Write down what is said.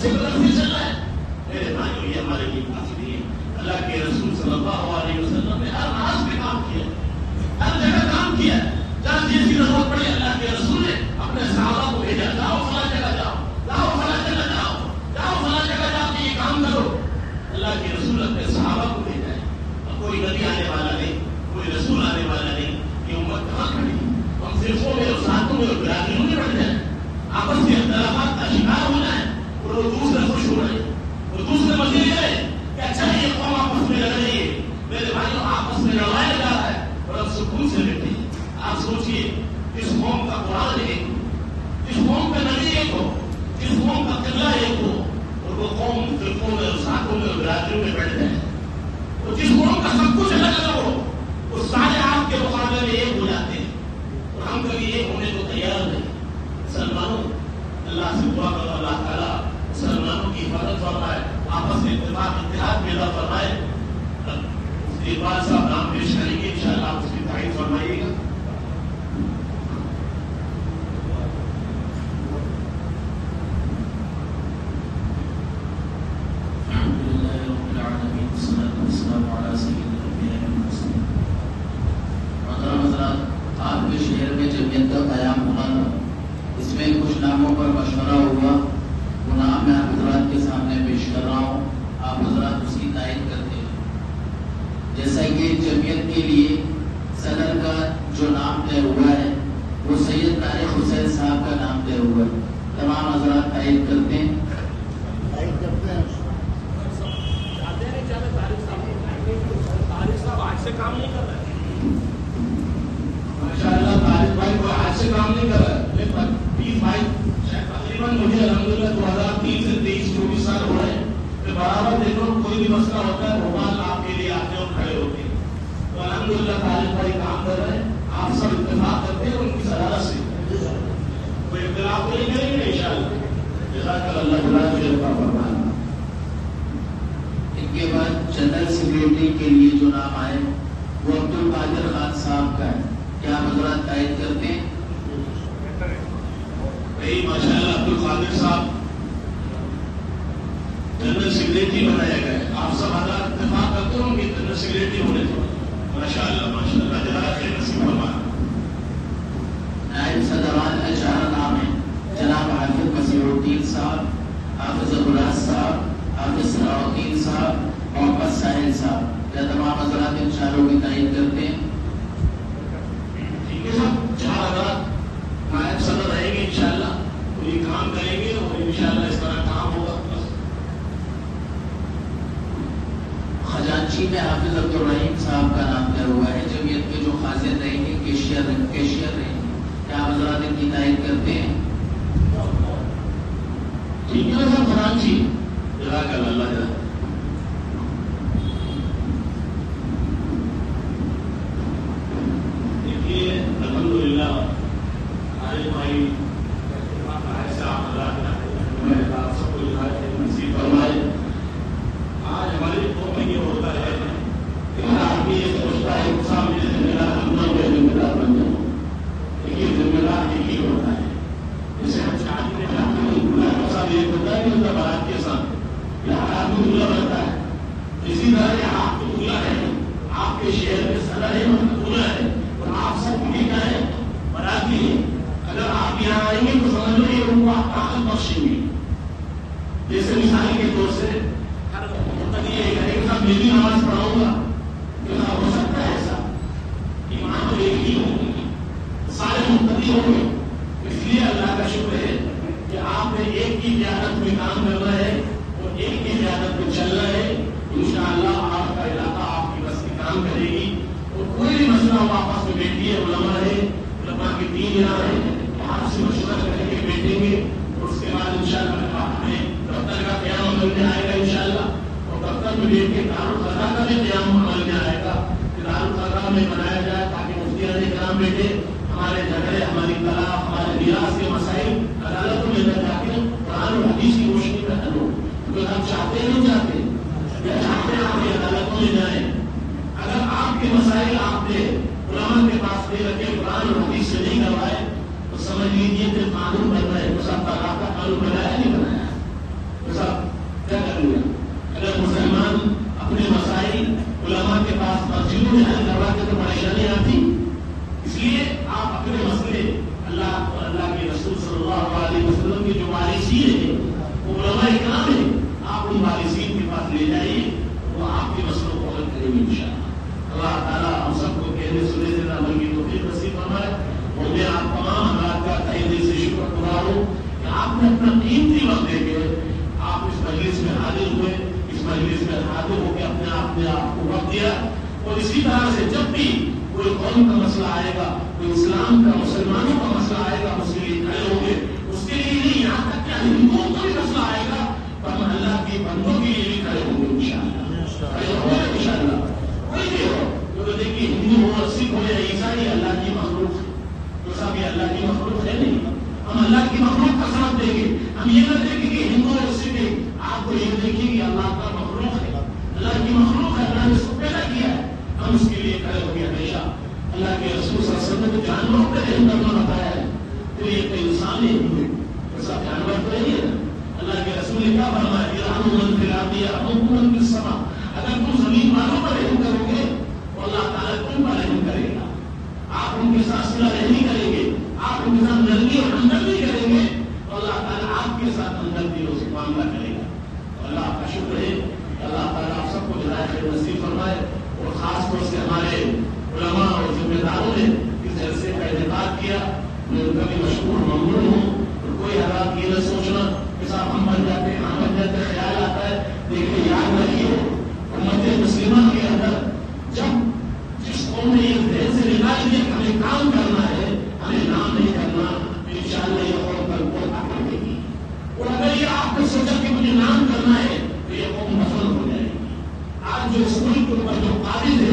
اچھے قدر سے چل رہا ہے. میرے بھائیوں یہ ہمارے لیے کافی نہیں ہے. اللہ کے رسول صلی اللہ علیہ وسلم نے ہر محاذ پہ کام کیا, ہر جگہ کام کیا. جہاں جس کی ضرورت پڑی اللہ کے رسول نے اپنے صحابہ کو بھیجا, جاؤ فلاں جگہ جاؤ, جاؤ فلاں جگہ جاؤ, جاؤ فلاں جگہ جا کے یہ کام کرو. اللہ کے رسول اپنے صحابہ کو بھیجا ہے. اب کوئی نبی آنے والا نہیں, کوئی رسول آنے والا نہیں. یہ امت کہاں کھڑی؟ ہم صرفوں میں اور ساتھوں میں اور برادریوں میں بڑھ جائیں, آپس کے اختلافات کا شکار ہو جائیں اور وہ دوسرے خوش ہو رہے ہیں اور دوسرے مزے لے رہے ہیں کہ اچھا یہ قوم آپس میں لڑ رہی ہے. میرے بھائیوں آپس میں لڑایا جا رہا ہے اور اب سکون سے بیٹھے ہیں. آپ سوچئے جس قوم کا قرآن ایک ہو, جس قوم کا نبی ایک ہو, جس قوم کا قبلہ ایک ہو, اور وہ قوم فرقوں میں اور ساتھوں میں اور برادریوں میں بیٹھ جائے, اور جس قوم کا سب کچھ الگ الگ ہو, وہ سارے آپ کے مقابلے میں ایک ہو جاتے ہیں اور ہم کبھی ایک ہونے کو تیار نہیں. مسلمانوں اللہ سے دعا کرو اللہ تعالیٰ مسلمانوں کی حفاظت فرمائے, آپس میں اتفاق اتحاد پیدا فرمائے. اقبال صاحب نام پیش کریں گے, انشاءاللہ آپ اس کی تعریف فرمائیے گا. آپ کے شہر میں جمعیت کا قیام ہوا تھا, اس میں کچھ ناموں پر مشورہ ہوا. وہ نام میں آپ حضرات کے سامنے پیش کر رہا ہوں, آپ حضرات اس کی تائید کرتے ہیں. جیسا کہ جمعیت کے لیے صدر کا جو نام طے ہوا ہے وہ سید طارق حسین صاحب کا نام طے ہوا ہے. تمام حضرات تائید کرتے ہیں. آج سے کام نہیں کر رہا ہے, ماشاءاللہ طارق بھائی کو آج سے کام نہیں کر رہا ہے. 30 بھائی تقریباً مجھے الحمدللہ 2003 سے 23-24 سال ہو رہے ہیں. میں برابر دیکھ رہا ہوں کوئی بھی مسئلہ ہوتا ہے بھوپال آپ کے لیے آتے اور کھڑے ہوتے ہیں. تو الحمدللہ طارق بھائی کام کر رہے ہیں, آپ سب اتفاق کرتے ہیں, ان کی صدارت سے کوئی اختلاف تو نہیں کریں گے انشاءاللہ. جزاک اللہ فرمائے. ان کے بعد جنرل سیکریٹری کے لیے جو نام آئے وہ عبد القادر خان صاحب کا ہے. کیا حضرات تائید کرتے ہیں؟ ماشاءاللہ عبد القادر صاحب جنرل سیکریٹری بنایا گیا ہے. آپ سب حضرات اتفاق کرتے ہوں گے جنرل سیکریٹری ہونے تو ماشاءاللہ ماشاءاللہ جزاک خیر نصیب فرمائے. نائب صدران کا 4 نام ہے, جناب حافظ مسیح الدین صاحب, حافظ ابوالعز صاحب, حافظ صلاح الدین صاحب, محمد ساحل صاحب. کیا تمام حضرات ان چاروں کی تائید کرتے ہیں؟ ٹھیک ہے صاحب, 4 حضرات نائب صدر رہیں گے انشاءاللہ, تو یہ کام کریں گے اور انشاءاللہ اس طرح کام ہوگا. خزانچی میں حافظ عبد الرحیم صاحب کا نام طے ہوا ہے. جمعیت کے جو خازن رہیں گے, کیشیئر رہیں گے. کیا حضرات ان کی تائید کرتے ہیں؟ ٹھیک ہے صاحب خزانچی, جزاک اللہ جزاک. دیکھیے الحمدللہ ہمارے بھائی ایسا آپ سب کو نصیب فرمائے. آج ہمارے قوم میں یہ ہوتا ہے کہ ہر آدمی یہ سوچتا ہے کہ سامنے ذمہ دار ذمہ دار بن جاؤں. لیکن ذمہ دار ایک ہی ہوتا ہے. جیسے ہم چاہتے ہیں سب ایک ہوتا ہے کہ اس کا بارات کے ساتھ ہر آدمی دلہا بنتا ہے. اسی طرح یہ آپ کو دلہا ہے, آپ کے شہر میں صدر ہے, دلہا ہے, اور آپ سب کی کیا ہے, باراتی ہے. اگر آپ یہاں آئیں گے تو سمجھ لو یہ ان کو آپ طاقت بخشیں گے. جیسے مثال کے طور سے میری نماز پڑھاؤں گا, کیا ہو سکتا ہے ایسا؟ ایمان تو ایک ہی ہوگی, سارے مقتدی ہوں گے. اس لیے اللہ کا شکر ہے کہ آپ نے ایک کی قیادت میں کام کرنا ہے اور ایک کی قیادت میں چلنا ہے. انشاءاللہ آپ کا علاقہ آپ کی بس کی کام کرے گی. اور کوئی بھی مسئلہ ہو آپس میں بیٹھیے, علماء ہے, علماء کے دین یہاں ہے, آپ سے مشورہ کر کے بیٹھیں گے. اور اس کے بعد انشاءاللہ آپ میں دفتر کا قیام عمل میں آئے گا انشاءاللہ. دفتر میں بیٹھ کے دارالفضا کا بھی قیام عمل میں آئے گا کہ دارالفضا میں بنایا جائے تاکہ مفتیان کرام بیٹھے, ہمارے جھگڑے, ہماری طلاق, ہمارے میراث کے مسائل عدالتوں میں جا کے قرآن اور حدیث کی روشنی میں حل ہو. کیونکہ ہم چاہتے نہیں چاہتے یا چاہتے ہیں آپ عدالتوں میں جائیں. اگر آپ کے مسائل آپ نے علماء کے پاس دے رکھے, قرآن اور حدیث سے نہیں کروائے, تو سمجھ لیجیے کہ قانون بن رہے, اس آپ کا قانون بنایا نہیں بنایا. تو صاحب کیا کریں گے؟ اگر مسلمان اپنے مسائل علماء کے پاس مسجدوں میں حل کرواتے تو پریشانی آتی. اس لیے آپ اپنے مسئلے اللہ اور اللہ کے رسول صلی اللہ علیہ وسلم کے جو وارثین ہیں وہ علماء اکرام ہیں، آپ ان وارثین کے پاس لے جائیے، وہ آپ کے مسئلوں کو حل کریں گے انشاءاللہ. اللہ تعالیٰ ہم سب کو کہنے سننے سے عمل کی توفیق نصیب فرمائے. اور میں آپ تمام حضرات کا تہ دل سے شکر گزار ہوں کہ آپ نے اپنا قیمتی وقت دے کے آپ اس مجلس میں حاضر ہوئے، اس مجلس میں حاضر ہو کے اپنے آپ کو وقت دیا. اور اسی طرح سے جب بھی کوئی قوم کا مسئلہ آئے گا، کوئی اسلام کا مسلمانوں کا مسئلہ آئے گا، اس کے لیے کھڑے ہوں گے. اس کے لیے نہیں، یہاں تک کہ ہندوؤں کا بھی مسئلہ آئے گا تو ہم اللہ کے بندوں کے لیے بھی کھڑے ہوں گے انشاءاللہ. کھڑے ہوں گے انشاءاللہ. کوئی بھی ہو، جو دیکھیے ہندو ہو، سکھ ہو یا عیسائی، اللہ کی مخلوق ہے. تو صاحب یہ اللہ کی مخلوق ہے نہیں، ہم اللہ کی مخلوق کا ساتھ دیں گے. ہم یہ نہ دیکھیں کہ ہندو اور سکھ ہے، آپ کو یہ دیکھیں کہ اللہ کا مخلوق ہے، اللہ کی مخلوق ہے، اللہ نے اس کو پیدا کیا ہے. ہم اس کے لیے کھڑے ہو گئے ہمیشہ. اللہ کے رسول صلی اللہ علیہ وسلم نے جانوروں پہ رحم کرنا بتایا ہے، تو یہ تو انسان ہے، تو سب جانور تو نہیں ہے. اللہ کے رسول نے کیا فرمایا؟ ارحموا من فی الارض یرحمکم من فی السماء. اگر تم زمین والوں پر رحم کرو گے تو اللہ تعالیٰ تم پر رحم کرے گا. آپ ان کے ساتھ صلہ رحمی کریں گے، آپ ان کے ساتھ نرمی اور ہمدردی کریں گے تو اللہ تعالیٰ آپ کے ساتھ ہمدردی اور معاملہ کرے گا. اللہ کا شکر ہے، اللہ تعالیٰ آپ سب کو ہدایت نصیب فرمائے. اور خاص طور سے ہمارے علماء اور ذمہ داروں نے اس جلسے کا انعقاد کیا، میں ان کا بھی مشکور ممنون ہوں. اور کوئی حالات یہ نہ سوچنا کہ صاحب ہم بن جاتے ہیں، ہم بن جاتے ہیں، خیال آتا ہے. دیکھیں یاد رکھیے امت مسلمہ کے اندر جب جس قوم نے یہ ذہن سے نکال دیا کہ ہمیں کام کرنا ہے، ہمیں نام نہیں کرنا، انشاءاللہ یہ قوم کل کو آگے بڑھے گی. اور اگر یہ آپ نے سوچا کہ مجھے نام کرنا ہے تو یہ قوم مفل ہو جائے گی. آج جو اس ملک کے اوپر جو قابض ہے